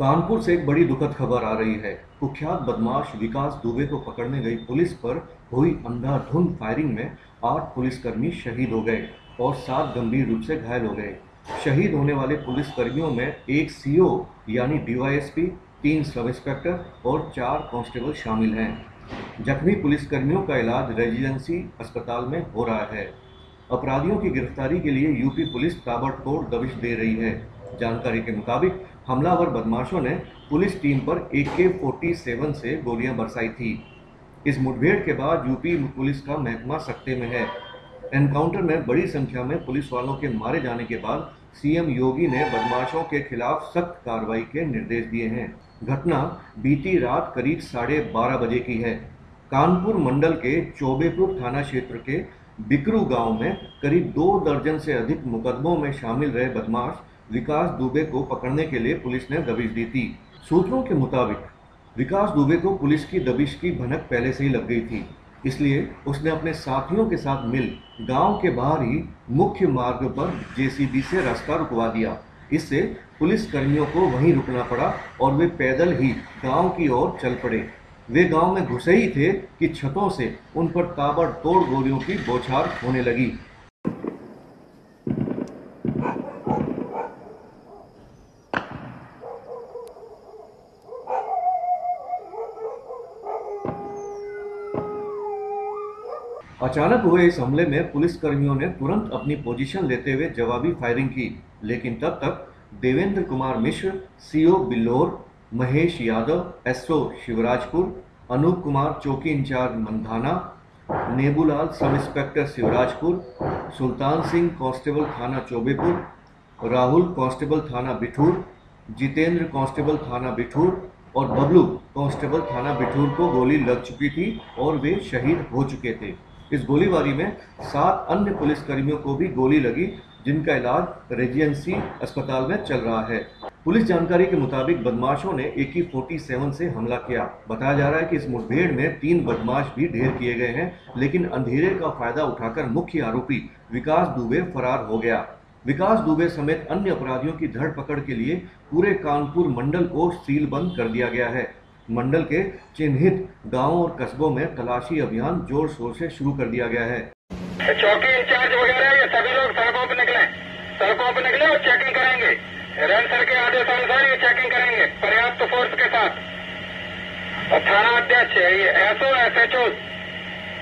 कानपुर से एक बड़ी दुखद खबर आ रही है। कुख्यात बदमाश विकास दुबे को पकड़ने गई पुलिस पर हुई अंधाधुंध फायरिंग में 8 पुलिसकर्मी शहीद हो गए और 7 गंभीर रूप से घायल हो गए। शहीद होने वाले पुलिसकर्मियों में एक सीओ यानी डीवाईएसपी, 3 सब इंस्पेक्टर और 4 कांस्टेबल शामिल हैं। जख्मी पुलिसकर्मियों का इलाज रेजिडेंसी अस्पताल में हो रहा है। अपराधियों की गिरफ्तारी के लिए यूपी पुलिस ताबड़तोड़ दबिश दे रही है। जानकारी के मुताबिक हमलावर बदमाशों ने पुलिस टीम पर AK-47 से गोलियां बरसाई थी। इस मुठभेड़ के बाद यूपी पुलिस का महकमा सख्ते में है। एनकाउंटर में बड़ी संख्या में पुलिस वालों के मारे जाने के बाद सीएम योगी ने बदमाशों के खिलाफ सख्त कार्रवाई के निर्देश दिए हैं। घटना बीती रात करीब 12:30 बजे की है। कानपुर मंडल के चौबेपुर थाना क्षेत्र के बिकरू गांव में करीब 2 दर्जन से अधिक मुकदमों में शामिल रहे बदमाश विकास दुबे को पकड़ने के लिए पुलिस ने दबिश दी थी। सूत्रों के मुताबिक विकास दुबे को पुलिस की दबिश की भनक पहले से ही लग गई थी, इसलिए उसने अपने साथियों के साथ मिल गांव के बाहर ही मुख्य मार्ग पर जेसीबी से रास्ता रुकवा दिया। इससे पुलिस कर्मियों को वहीं रुकना पड़ा और वे पैदल ही गांव की ओर चल पड़े। वे गांव में घुसे ही थे कि छतों से उन पर ताबड़तोड़ गोलियों की बौछार होने लगी। अचानक हुए इस हमले में पुलिसकर्मियों ने तुरंत अपनी पोजीशन लेते हुए जवाबी फायरिंग की, लेकिन तब तक देवेंद्र कुमार मिश्र, सीओ बिल्लोर, महेश यादव, एसओ शिवराजपुर, अनूप कुमार चौकी in charge Mandhana, Nebulal sub inspector Shivrajpur, Sultan Singh constable थाना चौबेपुर, राहुल कांस्टेबल थाना बिठूर, जितेंद्र कांस्टेबल थाना बिठूर और बबलू कांस्टेबल थाना बिठूर को गोली लग चुकी थी और वे शहीद हो चुके थे। इस गोलीबारी में 7 अन्य पुलिसकर्मियों को भी गोली लगी, जिनका इलाज रेजिडेंसी अस्पताल में चल रहा है। पुलिस जानकारी के मुताबिक बदमाशों ने AK-47 से हमला किया। बताया जा रहा है कि इस मुठभेड़ में 3 बदमाश भी ढेर किए गए हैं, लेकिन अंधेरे का फायदा उठाकर मुख्य आरोपी विकास दुबे फरार हो गया। विकास दुबे समेत अन्य अपराधियों की धरपकड़ के लिए पूरे कानपुर मंडल को सीलबंद कर दिया गया है। मंडल के चिन्हित गांवों और कस्बों में तलाशी अभियान जोर शोर से शुरू कर दिया गया है। चौकी इंचार्ज वगैरह ये सभी लोग सड़कों पर निकले और चेकिंग करेंगे। रैन सर के आदेशानुसार ये चेकिंग करेंगे पर्याप्त फोर्स के साथ। और थाना अध्यक्ष ये SO SHO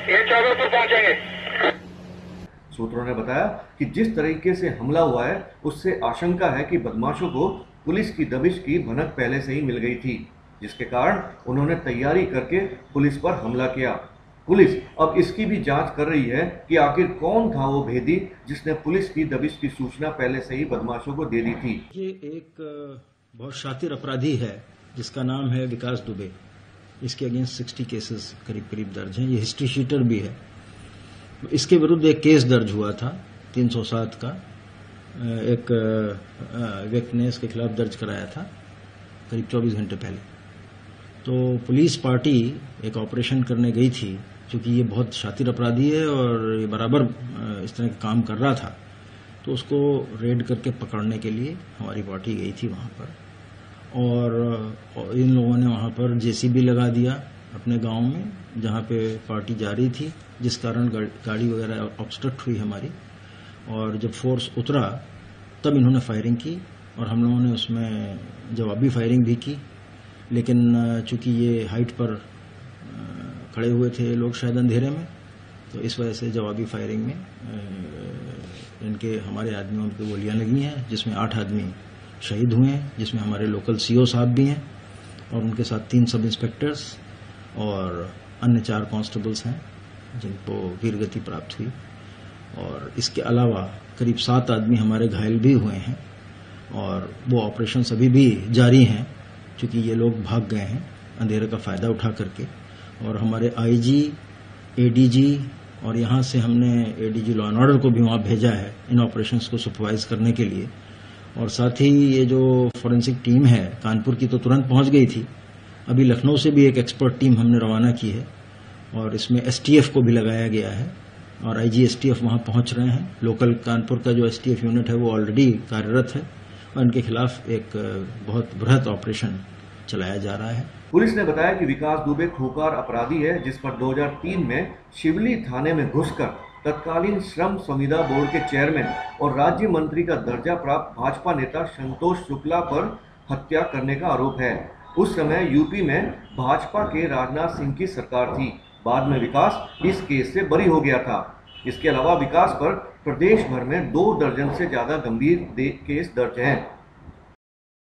ये चौबेपुर पहुंचेंगे। सूत्रों ने बताया कि जिस तरीके से हमला हुआ है, उससे आशंका है कि बदमाशों को पुलिस की दबिश की भनक पहले से ही मिल गई थी, जिसके कारण उन्होंने तैयारी करके पुलिस पर हमला किया। पुलिस अब इसकी भी जांच कर रही है कि आखिर कौन था वो भेदी जिसने पुलिस की दबिश की सूचना पहले से ही बदमाशों को दे दी थी। ये एक बहुत शातिर अपराधी है जिसका नाम है विकास दुबे। इसके अगेंस्ट 60 केसेस करीब दर्ज हैं। ये हिस्ट्री शीटर भी है। इसके विरुद्ध एक केस दर्ज हुआ था 307 का, एक व्यक्ति ने इसके खिलाफ दर्ज कराया था करीब 24 घंटे पहले। तो पुलिस पार्टी एक ऑपरेशन करने गई थी, क्योंकि ये बहुत शातिर अपराधी है और ये बराबर इस तरह का काम कर रहा था, तो उसको रेड करके पकड़ने के लिए हमारी पार्टी गई थी वहां पर। और इन लोगों ने वहां पर जेसीबी लगा दिया अपने गांव में, जहां पे पार्टी जा रही थी, जिस कारण गाड़ी वगैरह ऑब्स्ट्रक्ट हुई हमारी। और जब फोर्स उतरा तब इन्होंने फायरिंग की और हम लोगों ने उसमें जवाबी फायरिंग भी की, लेकिन चूंकि ये हाइट पर खड़े हुए थे लोग शायद अंधेरे में, तो इस वजह से जवाबी फायरिंग में हमारे आदमियों की गोलियां लगी हैं, जिसमें 8 आदमी शहीद हुए हैं, जिसमें हमारे लोकल सीओ साहब भी हैं और उनके साथ 3 सब इंस्पेक्टर्स और अन्य 4 कांस्टेबल्स हैं जिनको वीरगति प्राप्त हुई। और इसके अलावा करीब 7 आदमी हमारे घायल भी हुए हैं और वो ऑपरेशन अभी भी जारी हैं, क्योंकि ये लोग भाग गए हैं अंधेरे का फायदा उठा करके। और हमारे IG, ADG और यहाँ से हमने ADG लॉ एंड ऑर्डर को भी वहाँ भेजा है इन ऑपरेशंस को सुपरवाइज करने के लिए। और साथ ही ये जो फॉरेंसिक टीम है कानपुर की तो तुरंत पहुंच गई थी। अभी लखनऊ से भी एक एक्सपर्ट टीम हमने रवाना की है और इसमें STF को भी लगाया गया है और IG STF वहां पहुंच रहे हैं। लोकल कानपुर का जो STF यूनिट है वो ऑलरेडी कार्यरत है और इनके खिलाफ एक बहुत बृहत ऑपरेशन चलाया जा रहा है। पुलिस ने बताया कि विकास दुबे खूंखार अपराधी है, जिस पर 2003 में शिवली थाने में घुसकर तत्कालीन श्रम संविदा बोर्ड के चेयरमैन और राज्य मंत्री का दर्जा प्राप्त भाजपा नेता संतोष शुक्ला पर हत्या करने का आरोप है। उस समय यूपी में भाजपा के राजनाथ सिंह की सरकार थी। बाद में विकास इस केस से बरी हो गया था। इसके अलावा विकास पर प्रदेश भर में 2 दर्जन से ज्यादा गंभीर केस दर्ज हैं।